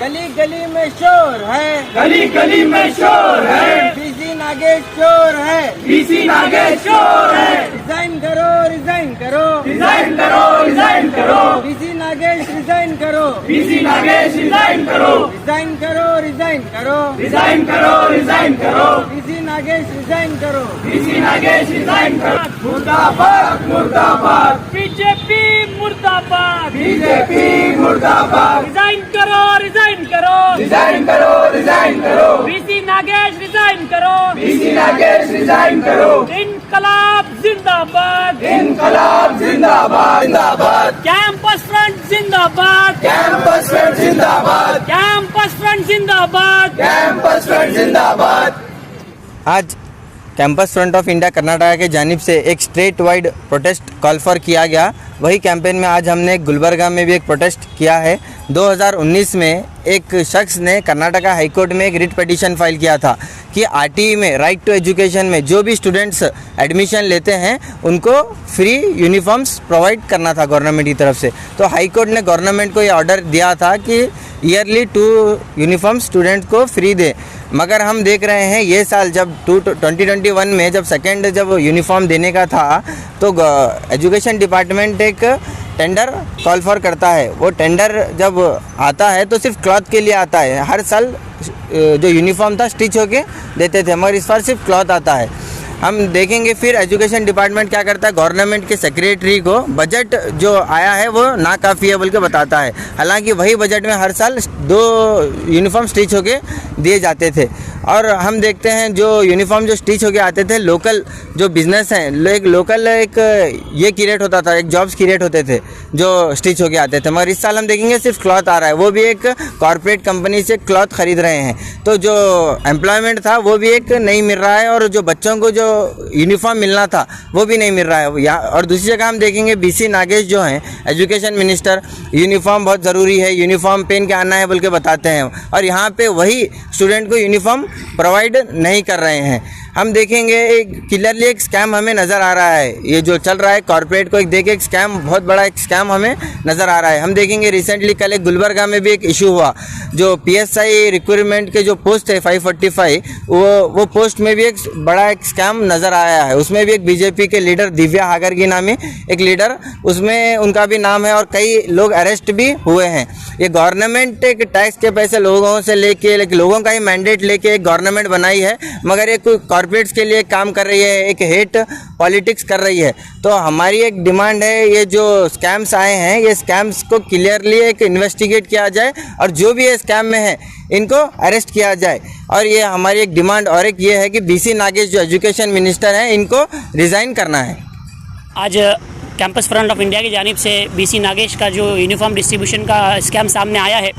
गली गली में शोर है, गली गली में शोर है, बीसी नागेश चोर है, बीसी नागेश चोर है। रिजाइन करो, रिजाइन करो, रिजाइन करो, रिजाइन करो, बीसी नागेश रिजाइन करो, बीसी नागेश रिजाइन करो, रिजाइन करो, रिजाइन करो, रिजाइन करो, रिजाइन करो, बीसी नागेश रिजाइन करो, बीसी नागेश रिजाइन करो। मुर्दाबाद, मुर्दाबाद, बीजेपी मुर्दाबाद, बीजेपी मुर्दाबाद, रिजाइन करो, रिजाइन करो, रिजाइन करो, रिजाइन करो, बीसी नागेश रिजाइन करो, बीसी नागेश रिजाइन करो। इनकलाब जिंदाबाद, इनकलाब जिंदाबाद, जिंदाबाद, कैंपस फ्रंट जिंदाबाद, कैंपस फ्रंट जिंदाबाद, कैंपस फ्रंट जिंदाबाद, कैंपस फ्रंट जिंदाबाद। आज campus front of India Karnataka के जानिब से एक state wide protest call for किया गया। वही कैंपेन में आज हमने गुलबर्गा में भी एक प्रोटेस्ट किया है। 2019 में एक शख्स ने कर्नाटका हाई कोर्ट में एक रिट पिटीशन फाइल किया था कि आरटीई में राइट टू एजुकेशन में जो भी स्टूडेंट्स एडमिशन लेते हैं उनको फ्री यूनिफॉर्म्स प्रोवाइड करना था गवर्नमेंट की तरफ से। तो हाई कोर्ट ने गवर्नमेंट को ये ऑर्डर दिया था कि ईयरली 2 यूनिफॉर्म स्टूडेंट को फ्री दे। मगर हम देख रहे हैं ये साल जब 2021 में जब यूनिफॉर्म देने का था तो एजुकेशन डिपार्टमेंट एक टेंडर कॉल फॉर करता है। वो टेंडर जब आता है तो सिर्फ क्लॉथ के लिए आता है। हर साल जो यूनिफॉर्म था स्टिच होके देते थे, मगर इस बार सिर्फ क्लॉथ आता है। हम देखेंगे फिर एजुकेशन डिपार्टमेंट क्या करता है, गवर्नमेंट के सेक्रेटरी को बजट जो आया है वो नाकाफ़ी है बोल के बताता है। हालांकि वही बजट में हर साल 2 यूनिफॉर्म स्टिच होके दिए जाते थे। और हम देखते हैं जो यूनिफॉर्म जो स्टिच होके आते थे, लोकल जो बिज़नेस हैं, लोकल एक ये क्रिएट होता था, एक जॉब्स क्रिएट होते थे जो स्टिच होके आते थे। मगर इस साल हम देखेंगे सिर्फ क्लॉथ आ रहा है, वो भी एक कॉरपोरेट कंपनी से क्लॉथ ख़रीद रहे हैं। तो जो एम्प्लॉयमेंट था वो भी एक नहीं मिल रहा है और जो बच्चों को जो यूनिफॉर्म मिलना था वो भी नहीं मिल रहा है यहाँ। और दूसरी जगह हम देखेंगे बीसी नागेश जो हैं एजुकेशन मिनिस्टर, यूनिफॉर्म बहुत ज़रूरी है, यूनिफॉर्म पहन के आना है बोल के बताते हैं, और यहाँ पे वही स्टूडेंट को यूनिफॉर्म प्रोवाइड नहीं कर रहे हैं। हम देखेंगे एक क्लियरली एक स्कैम हमें नज़र आ रहा है। ये जो चल रहा है कॉर्पोरेट को एक देख एक स्कैम, बहुत बड़ा एक स्कैम हमें नज़र आ रहा है। हम देखेंगे रिसेंटली कल एक गुलबर्गा में भी एक इशू हुआ, जो पीएसआई रिक्रूटमेंट के जो पोस्ट है 545 वो पोस्ट में भी एक बड़ा एक स्कैम नज़र आया है। उसमें भी एक बीजेपी के लीडर दिव्या हागरगी नामी एक लीडर, उसमें उनका भी नाम है और कई लोग अरेस्ट भी हुए हैं। ये गवर्नमेंट एक टैक्स के पैसे लोगों से लेके लोगों का ही मैंडेट लेके एक गवर्नमेंट बनाई है, मगर ये कोई कॉर्पोरेट्स के लिए काम कर रही है, एक हेट पॉलिटिक्स कर रही है। तो हमारी एक डिमांड है, ये जो स्कैम्स आए हैं ये स्कैम्स को क्लियरली एक इन्वेस्टिगेट किया जाए और जो भी ये स्कैम में है इनको अरेस्ट किया जाए। और ये हमारी एक डिमांड और एक ये है कि बीसी नागेश जो एजुकेशन मिनिस्टर हैं इनको रिज़ाइन करना है। आज कैंपस फ्रंट ऑफ इंडिया की जानिब से बीसी नागेश का जो यूनिफॉर्म डिस्ट्रीब्यूशन का स्कैम सामने आया है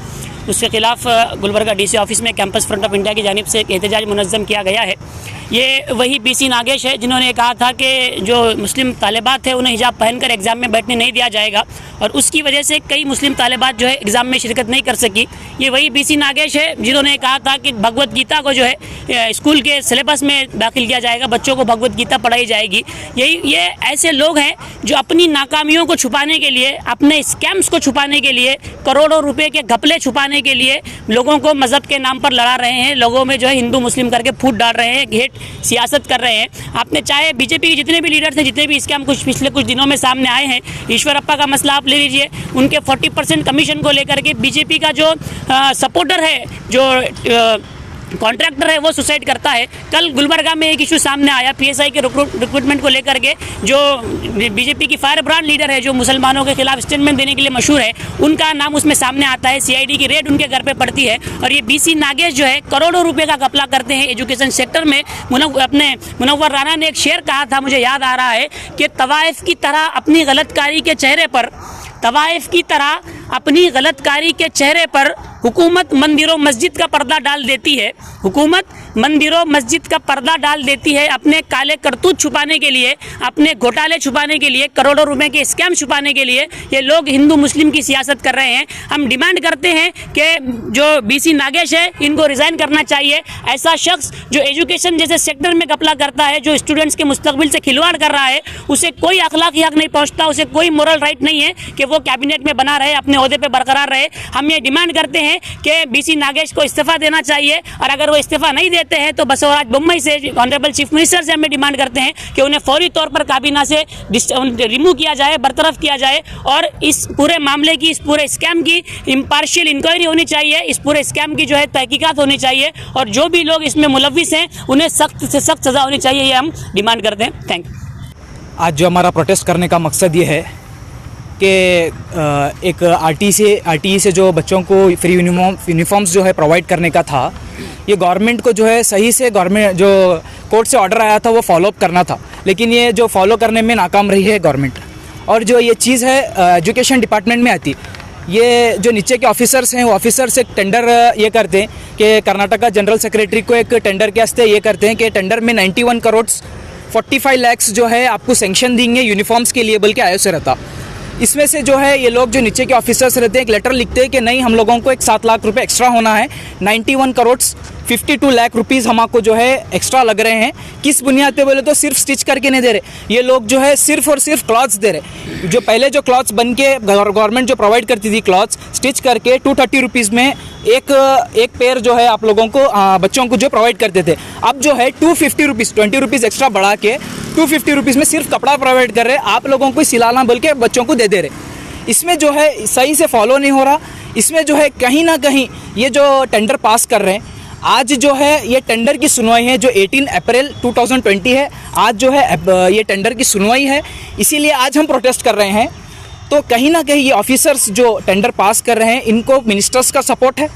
उसके खिलाफ गुलबर्गा डीसी ऑफिस में कैंपस फ्रंट ऑफ इंडिया की जानिब से एक एहतजाज मुनज़्ज़म किया गया है। ये वही बीसी नागेश है जिन्होंने कहा था कि जो मुस्लिम तालिबात है उन्हें हिजाब पहनकर एग्ज़ाम में बैठने नहीं दिया जाएगा और उसकी वजह से कई मुस्लिम तालिबात जो है एग्ज़ाम में शिरकत नहीं कर सकी। ये वही बीसी नागेश है जिन्होंने कहा था कि भगवत गीता को जो है स्कूल के सिलेबस में दाखिल किया जाएगा, बच्चों को भगवत गीता पढ़ाई जाएगी। ये ऐसे लोग हैं जो अपनी नाकामियों को छुपाने के लिए, अपने स्कैम्स को छुपाने के लिए, करोड़ों रुपए के घपले छुपाने के लिए लोगों को मज़हब के नाम पर लड़ा रहे हैं, लोगों में जो है हिंदू मुस्लिम करके फूट डाल रहे हैं, घेट सियासत कर रहे हैं। आपने चाहे बीजेपी के जितने भी लीडर थे, जितने भी स्कैम पिछले कुछ दिनों में सामने आए हैं, ईश्वरप्पा का मसला आप ले लीजिए, उनके 40% कमीशन को लेकर के बीजेपी का जो सपोर्टर है, जो कॉन्ट्रैक्टर है, वो सुसाइड करता है। कल गुलबर्गा में एक इशू सामने आया पीएसआई के रिक्रूटमेंट को लेकर के, जो बीजेपी की फायर ब्रांड लीडर है, जो मुसलमानों के खिलाफ स्टेटमेंट देने के लिए मशहूर है, उनका नाम उसमें सामने आता है। सीआईडी की रेड उनके घर पे पड़ती है और ये बीसी नागेश जो है करोड़ों रुपए का घपला करते हैं एजुकेशन सेक्टर में। अपने मुनव्वर राना ने एक शेर कहा था, मुझे याद आ रहा है, कि तवाइफ की तरह अपनी गलतकारी के चेहरे पर, तवाइफ की तरह अपनी गलतकारी के चेहरे पर हुकूमत मंदिरों मस्जिद का पर्दा डाल देती है, हुकूमत मंदिरों मस्जिद का पर्दा डाल देती है अपने काले करतूत छुपाने के लिए, अपने घोटाले छुपाने के लिए, करोड़ों रुपए के स्कैम छुपाने के लिए ये लोग हिंदू मुस्लिम की सियासत कर रहे हैं। हम डिमांड करते हैं कि जो बीसी नागेश है इनको रिज़ाइन करना चाहिए। ऐसा शख्स जो एजुकेशन जैसे सेक्टर में घपला करता है, जो स्टूडेंट्स के मुस्तकबिल से खिलवाड़ कर रहा है, उसे कोई अखलाकी हक नहीं पहुँचता, उसे कोई मोरल राइट नहीं है कि वो कैबिनेट में बना रहे, अपने ओहदे पे बरकरार रहे। हम ये डिमांड करते हैं कि BC नागेश को इस्तीफा देना चाहिए, और अगर वो इस्तीफा नहीं देते हैं तो बसवराज बोम्मई से, ऑनरेबल चीफ मिनिस्टर से हमें डिमांड करते हैं कि उन्हें फौरी तौर पर काबीना से रिमूव किया जाए, बरतरफ किया जाए, और इस पूरे मामले की, इस पूरे स्कैम की इम्पार्शियल इंक्वायरी होनी चाहिए, इस पूरे स्कैम की जो है तहकीकात होनी चाहिए, और जो भी लोग इसमें मुलव्विस हैं उन्हें सख्त से सख्त सज़ा होनी चाहिए, ये हम डिमांड करते हैं। Thank you. आज जो हमारा प्रोटेस्ट करने का मकसद ये है कि एक RTE से जो बच्चों को फ्री यूनिफॉर्म्स जो है प्रोवाइड करने का था, ये गवर्नमेंट को जो है सही से, गवर्नमेंट जो कोर्ट से ऑर्डर आया था वो फॉलोअप करना था, लेकिन ये जो फॉलो करने में नाकाम रही है गवर्नमेंट। और जो ये चीज़ है एजुकेशन डिपार्टमेंट में आती, ये जो नीचे के ऑफिसर्स हैं वो ऑफिसर्स एक टेंडर ये करते हैं कि कर्नाटका जनरल सेक्रेटरी को एक टेंडर के वास्ते ये करते हैं कि टेंडर में 91 करोड़ 45 लाख जो है आपको सेंक्शन देंगे यूनिफॉर्म्स के लिए, बल्कि आयो से रहता। इसमें से जो है ये लोग जो नीचे के ऑफिसर्स रहते हैं एक लेटर लिखते हैं कि नहीं, हम लोगों को एक 7 लाख रुपए एक्स्ट्रा होना है, 91 करोड़ 52 लाख रुपीज़ हमको जो है एक्स्ट्रा लग रहे हैं। किस बुनियाद पे बोले तो सिर्फ स्टिच करके नहीं दे रहे, ये लोग जो है सिर्फ और सिर्फ क्लॉथ्स दे रहे। जो पहले जो क्लॉथ्स बन के गवर्नमेंट जो प्रोवाइड करती थी क्लॉथ्स स्टिच करके 230 रुपीज़ में एक पेयर जो है आप लोगों को बच्चों को जो प्रोवाइड करते थे, अब जो है 250 रुपीज़ 20 रुपीज़ एक्स्ट्रा बढ़ा के 250 रुपीज़ में सिर्फ कपड़ा प्रोवाइड कर रहे, आप लोगों को सिलाना बोल के बच्चों को दे दे रहे। इसमें जो है सही से फॉलो नहीं हो रहा। इसमें जो है कहीं ना कहीं ये जो टेंडर पास कर रहे हैं, आज जो है ये टेंडर की सुनवाई है जो 18 अप्रैल 2020 है, आज जो है ये टेंडर की सुनवाई है, इसीलिए आज हम प्रोटेस्ट कर रहे हैं। तो कहीं ना कहीं ये ऑफिसर्स जो टेंडर पास कर रहे हैं इनको मिनिस्टर्स का सपोर्ट है।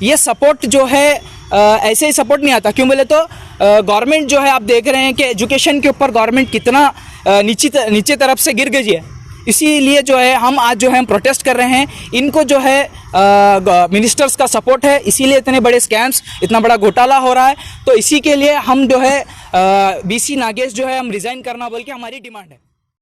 ये सपोर्ट जो है ऐसे ही सपोर्ट नहीं आता, क्यों बोले तो गवर्नमेंट जो है आप देख रहे हैं कि एजुकेशन के ऊपर गवर्नमेंट कितना नीचे तरफ से गिर गई है। इसीलिए जो है हम आज जो है हम प्रोटेस्ट कर रहे हैं, इनको जो है मिनिस्टर्स का सपोर्ट है, इसीलिए इतने बड़े स्कैम्स, इतना बड़ा घोटाला हो रहा है। तो इसी के लिए हम जो है BC नागेश जो है हम रिज़ाइन करना बोल के हमारी डिमांड है।